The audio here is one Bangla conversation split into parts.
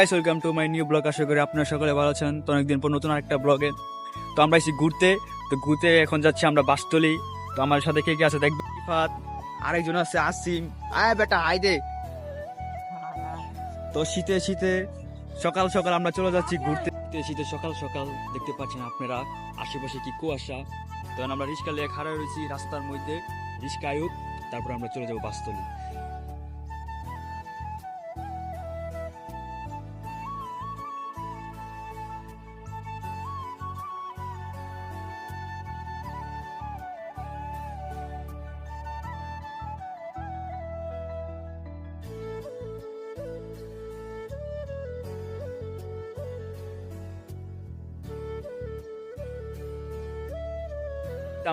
Guys, welcome to my new blog. আশা করি আপনারা সকলে ভালো আছেন। তো অনেকদিন পর নতুন আরেকটা ব্লগে তো আমরা এসেছি ঘুরতে এখন যাচ্ছি আমরা বাসতলি। তো আমার সাথে কে কে আছে দেখবেন, ইফাত, আরেকজন আছে আসিম। আয় বেটা আয় দে। তো শীতে শীতে সকাল সকাল আমরা চলে যাচ্ছি ঘুরতে। শীতে সকাল সকাল দেখতে পাচ্ছেন আপনারা আশেপাশে কি কুয়াশা। তখন আমরা রিক্সা নিয়ে খাড়া রয়েছি রাস্তার মধ্যে, রিক্সা আয়ুক, তারপর আমরা চলে যাবো বাসতলি।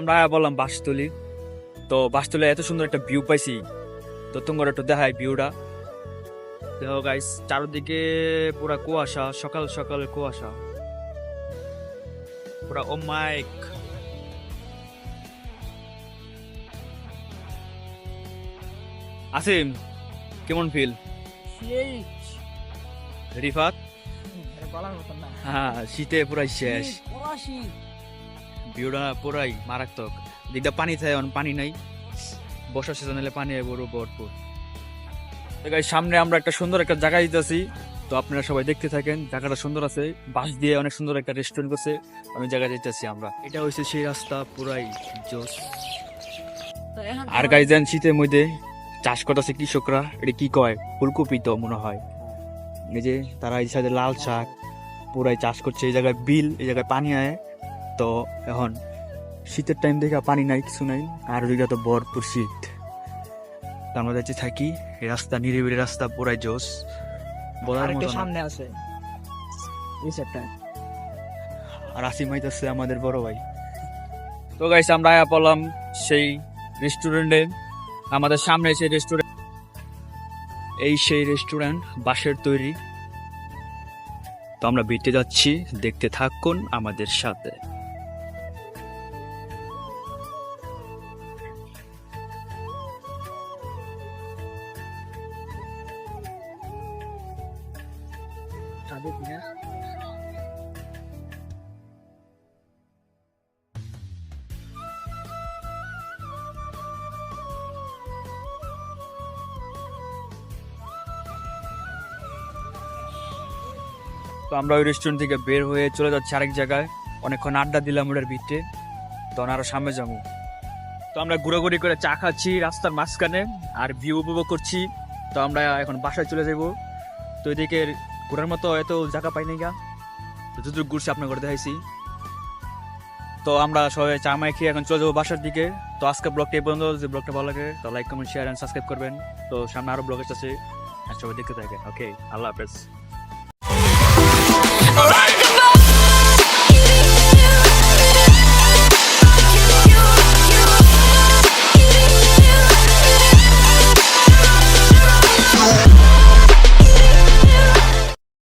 আমরা বললাম বাসতলি। তো বাসতলি এত সুন্দর একটা ভিউ পাইছি, তো তোমার একটু দেখায় ভিউটা। দেখো গাইস, চারদিকে পুরা কুয়াশা, সকাল সকাল কুয়াশা পুরা। ও মাইক আসিম, কেমন ফিল? রিফাত, হ্যাঁ শীতে পুরাই শেষ, ভিউটা পুরাই মারাত্মক। দিকটা পানি থাকে, পানি নাই, বর্ষার সিজন হলে পানি বড় ভরপুর। সামনে আমরা একটা সুন্দর একটা জায়গা দিতেছি, তো আপনারা সবাই দেখতে থাকেন। জায়গাটা সুন্দর আছে, বাঁশ দিয়ে অনেক সুন্দর একটা রেস্টুরেন্ট করছে। আমি জায়গা দিতেছি আমরা, এটা হচ্ছে সেই রাস্তা, পুরাই জোস। আর গাইজেন শীতের মধ্যে চাষ করতেছে কৃষকরা, এটা কি কয় ফুলকপি তো মনে হয়। এই যে তারা এই সাইডে লাল শাক পুরাই চাষ করছে। এই জায়গায় বিল, এই জায়গায় পানি আয়। তো এখন শীতের টাইম দেখে পানি নাই, কিছু নাই, আর ওইদিকে তো ভরপুর শীত। আমরা যাচ্ছি থাকি, এই রাস্তা নিরিবিলি রাস্তা, পুরাই জোস বলার মতো। সামনে আছে এই সেটটা, আর আসিম হইতাছে আমাদের বড় ভাই। তো গাইস, আমরা আয়া পড়লাম সেই রেস্টুরেন্টে। আমাদের সামনে সেই রেস্টুরেন্ট, এই সেই রেস্টুরেন্ট বাঁশের তৈরি। তো আমরা ভিতরে যাচ্ছি, দেখতে থাকুন আমাদের সাথে। তো আমরা ওই রেস্টুরেন্ট থেকে বের হয়ে চলে যাচ্ছি আরেক জায়গায়। অনেকক্ষণ আড্ডা দিলাম ওটার ভিতরে, তখন আরো সামনে যাবো। তো আমরা ঘোরাঘুরি করে চা খাচ্ছি রাস্তার মাঝখানে, আর ভিউ উপভোগ করছি। তো আমরা এখন বাসায় চলে যাবো। তো এদিকে ঘোরার মতো এত জায়গা পাই নাই গা, তো যতটুকু ঘুরছি আপনার করে দেখাইছি। তো আমরা সবাই চা মাই খেয়ে এখন চলে যাবো বাসার দিকে। তো আজকে ব্লগটা এই পর্যন্ত। যদি ব্লগটা ভালো লাগে তো like, comment, share and subscribe করবেন। তো সামনে আরো ব্লগ আছে, আর সবাই দেখতে থাকেন। ওকে, আল্লাহ হাফেজ।